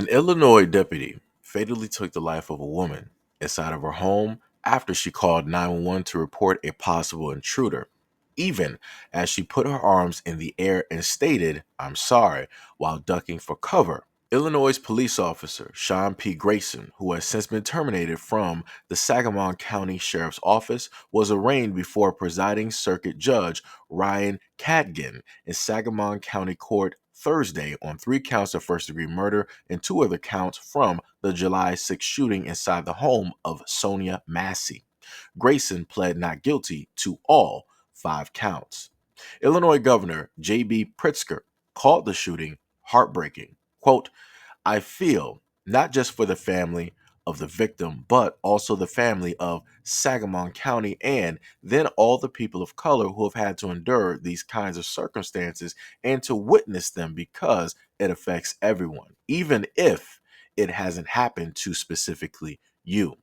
An Illinois deputy fatally took the life of a woman inside of her home after she called 911 to report a possible intruder, even as she put her arms in the air and stated, "I'm sorry," while ducking for cover. Illinois police officer Sean P. Grayson, who has since been terminated from the Sangamon County Sheriff's Office, was arraigned before presiding circuit judge Ryan Cadgan in Sangamon County Court Thursday on 3 counts of first-degree murder and 2 other counts from the July 6th shooting inside the home of Sonia Massey. Grayson pled not guilty to all 5 counts. Illinois Governor J.B. Pritzker called the shooting heartbreaking. Quote, "I feel not just for the family of the victim, but also the family of Sangamon County and then all the people of color who have had to endure these kinds of circumstances and to witness them because it affects everyone, even if it hasn't happened to specifically you."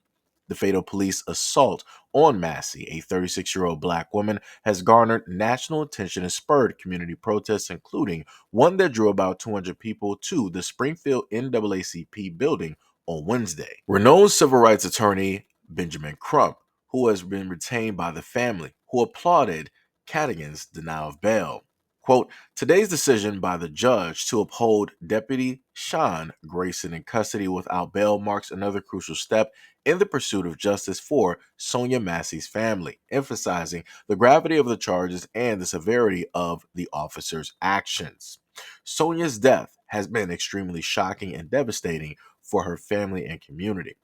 The fatal police assault on Massey, a 36-year-old black woman, has garnered national attention and spurred community protests, including one that drew about 200 people to the Springfield NAACP building on Wednesday. Renowned civil rights attorney Benjamin Crump, who has been retained by the family, who applauded Cadigan's denial of bail. Quote, "Today's decision by the judge to uphold Deputy Sean Grayson in custody without bail marks another crucial step in the pursuit of justice for Sonia Massey's family, emphasizing the gravity of the charges and the severity of the officer's actions. Sonia's death has been extremely shocking and devastating for her family and community.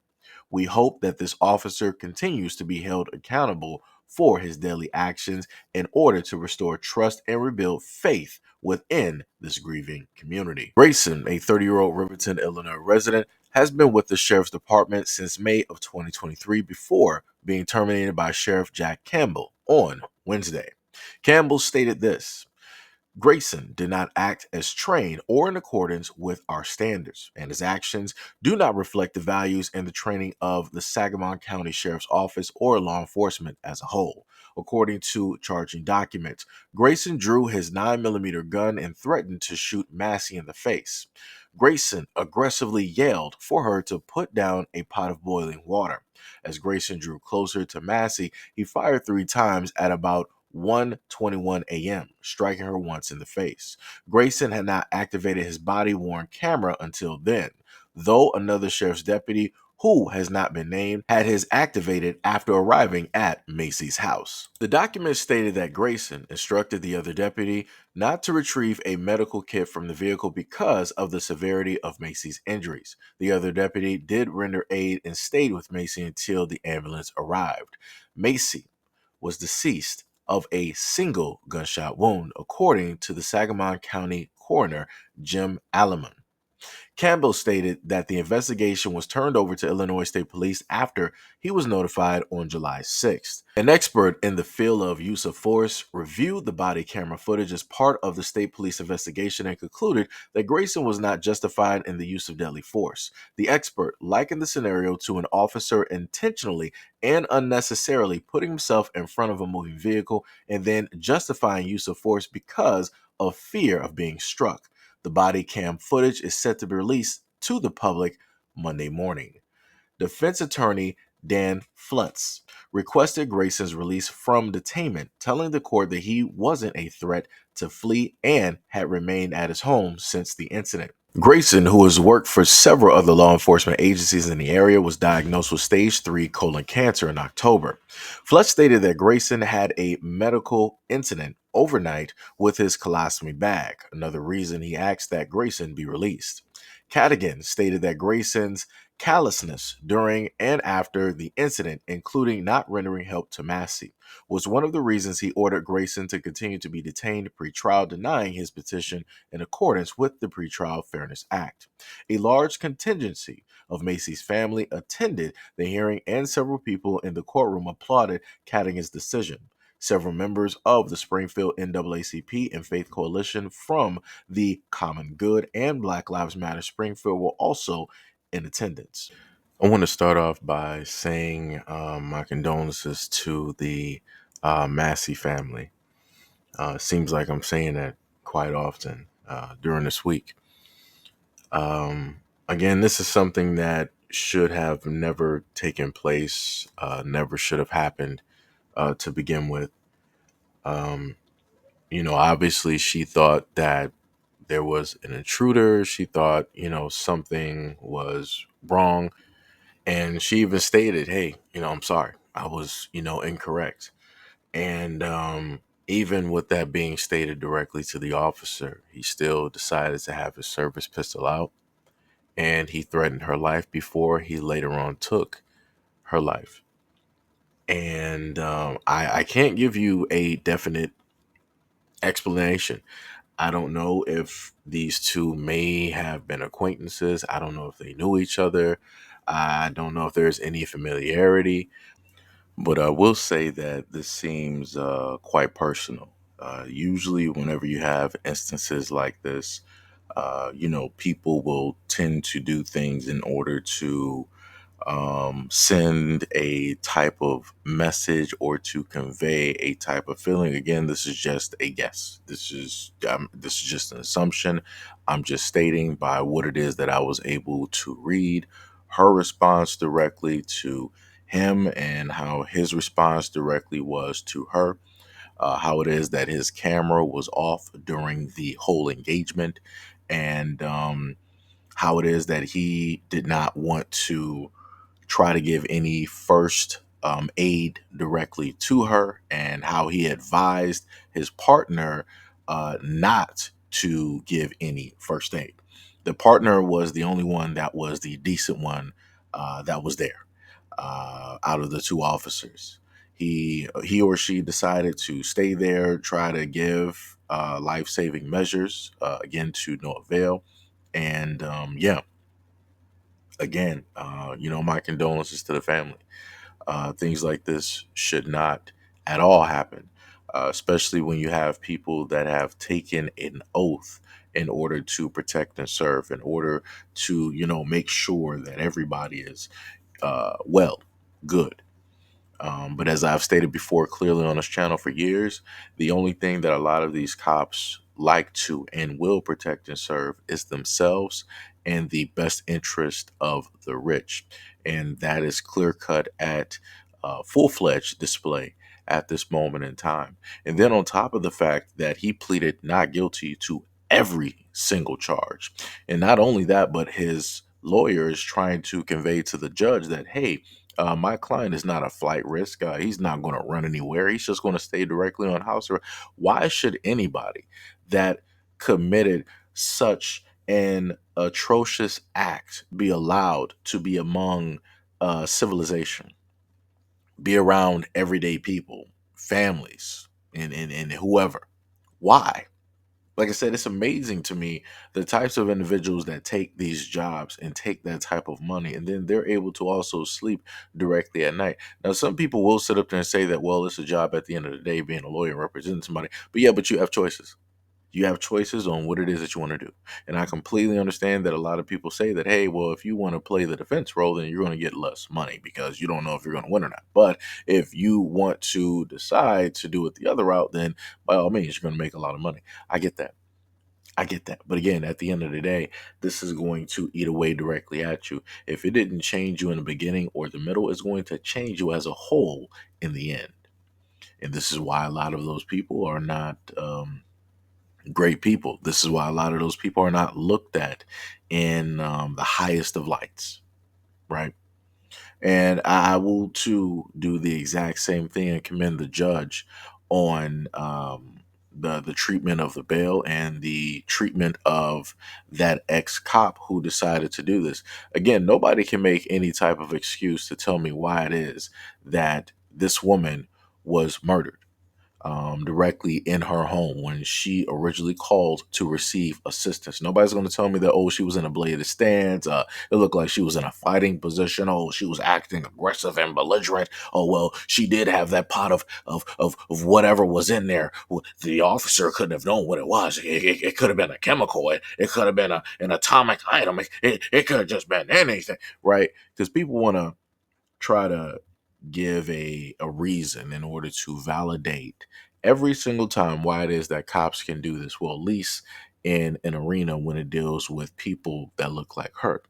We hope that this officer continues to be held accountable for his deadly actions in order to restore trust and rebuild faith within this grieving community." Grayson, a 30-year-old Riverton, Illinois resident, has been with the sheriff's department since May of 2023 before being terminated by Sheriff Jack Campbell on Wednesday. Campbell stated this: "Grayson did not act as trained or in accordance with our standards, and his actions do not reflect the values and the training of the Sangamon County Sheriff's Office or law enforcement as a whole." According to charging documents, Grayson drew his 9mm gun and threatened to shoot Massey in the face. Grayson aggressively yelled for her to put down a pot of boiling water. As Grayson drew closer to Massey, he fired 3 times at about 1:21 a.m., striking her once in the face. Grayson had not activated his body-worn camera until then, though another sheriff's deputy, who has not been named, had his activated after arriving at Macy's house. The document stated that Grayson instructed the other deputy not to retrieve a medical kit from the vehicle because of the severity of Macy's injuries. The other deputy did render aid and stayed with Macy until the ambulance arrived. Macy was deceased of a single gunshot wound, according to the Sangamon County coroner, Jim Alleman. Campbell stated that the investigation was turned over to Illinois State Police after he was notified on July 6th. An expert in the field of use of force reviewed the body camera footage as part of the state police investigation and concluded that Grayson was not justified in the use of deadly force. The expert likened the scenario to an officer intentionally and unnecessarily putting himself in front of a moving vehicle and then justifying use of force because of fear of being struck. The body cam footage is set to be released to the public Monday morning. Defense attorney Dan Flutz requested Grayson's release from detainment, telling the court that he wasn't a threat to flee and had remained at his home since the incident. Grayson, who has worked for several other law enforcement agencies in the area, was diagnosed with stage 3 colon cancer in October. Flutz stated that Grayson had a medical incident overnight with his colostomy bag, another reason he asked that Grayson be released. Cadigan stated that Grayson's callousness during and after the incident, including not rendering help to Massey, was one of the reasons he ordered Grayson to continue to be detained pre-trial, denying his petition in accordance with the Pretrial Fairness Act. A large contingency of Macy's family attended the hearing, and several people in the courtroom applauded Cadigan's decision. Several members of the Springfield NAACP and Faith Coalition from the Common Good and Black Lives Matter Springfield were also in attendance. I want to start off by saying my condolences to the Massey family. Seems like I'm saying that quite often during this week. Again, this is something that should have never taken place, never should have happened to begin with. Um, Obviously, she thought that there was an intruder. She thought, something was wrong. And she even stated, hey, I'm sorry. I was, incorrect. And even with that being stated directly to the officer, he still decided to have his service pistol out, and he threatened her life before he later on took her life. And I can't give you a definite explanation. I don't know if these two may have been acquaintances. I don't know if they knew each other. I don't know if there's any familiarity. But I will say that this seems quite personal. Usually, whenever you have instances like this, people will tend to do things in order to send a type of message or to convey a type of feeling. Again, this is just a guess. This is just an assumption. I'm just stating by what it is that I was able to read. Her response directly to him and how his response directly was to her. How it is that his camera was off during the whole engagement, and how it is that he did not want to try to give any first aid directly to her, and how he advised his partner not to give any first aid. The partner was the only one that was the decent one that was there out of the two officers. He or she decided to stay there, try to give life saving measures, again to no avail. And yeah, again, my condolences to the family. Things like this should not at all happen, especially when you have people that have taken an oath in order to protect and serve, in order to, make sure that everybody is well, good. But as I've stated before clearly on this channel for years, the only thing that a lot of these cops like to and will protect and serve is themselves and the best interest of the rich. And that is clear cut at full fledged display at this moment in time. And then on top of the fact that he pleaded not guilty to every single charge. And not only that, but his lawyer is trying to convey to the judge that, hey, my client is not a flight risk. He's not going to run anywhere. He's just going to stay directly on house arrest. Why should anybody that committed such an atrocious act be allowed to be among civilization, be around everyday people, families, and whoever? Why? Like I said, it's amazing to me the types of individuals that take these jobs and take that type of money, and then they're able to also sleep directly at night. Now, some people will sit up there and say that, well, it's a job at the end of the day, being a lawyer, representing somebody. But yeah, but you have choices. You have choices on what it is that you want to do. And I completely understand that a lot of people say that, hey, well, if you want to play the defense role, then you're going to get less money because you don't know if you're going to win or not. But if you want to decide to do it the other route, then by all means, you're going to make a lot of money. I get that. I get that. But again, at the end of the day, this is going to eat away directly at you. If it didn't change you in the beginning or the middle, it's going to change you as a whole in the end. And this is why a lot of those people are not great people. This is why a lot of those people are not looked at in the highest of lights, right? And I will too do the exact same thing and commend the judge on the treatment of the bail and the treatment of that ex cop who decided to do this. Again, nobody can make any type of excuse to tell me why it is that this woman was murdered directly in her home when she originally called to receive assistance. Nobody's going to tell me that, oh, she was in a bladed stance. It looked like she was in a fighting position. Oh, she was acting aggressive and belligerent. Oh, well, she did have that pot of whatever was in there. The officer couldn't have known what it was. It could have been a chemical. It could have been an atomic item. It could have just been anything, right? Because people want to try to give a reason in order to validate every single time why it is that cops can do this. Well, at least in an arena when it deals with people that look like her.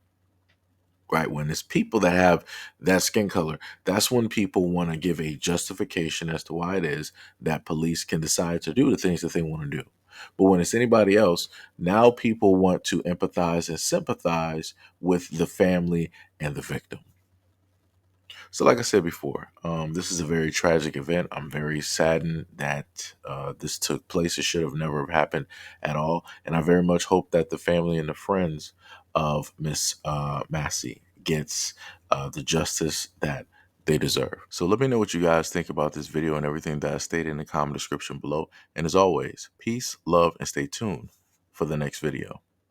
right? When it's people that have that skin color, that's when people want to give a justification as to why it is that police can decide to do the things that they want to do. But when it's anybody else, now people want to empathize and sympathize with the family and the victim. So, like I said before, this is a very tragic event. I'm very saddened that this took place. It should have never have happened at all. And I very much hope that the family and the friends of Miss Massey gets the justice that they deserve. So let me know what you guys think about this video and everything that I stated in the comment description below. And as always, peace, love, and stay tuned for the next video.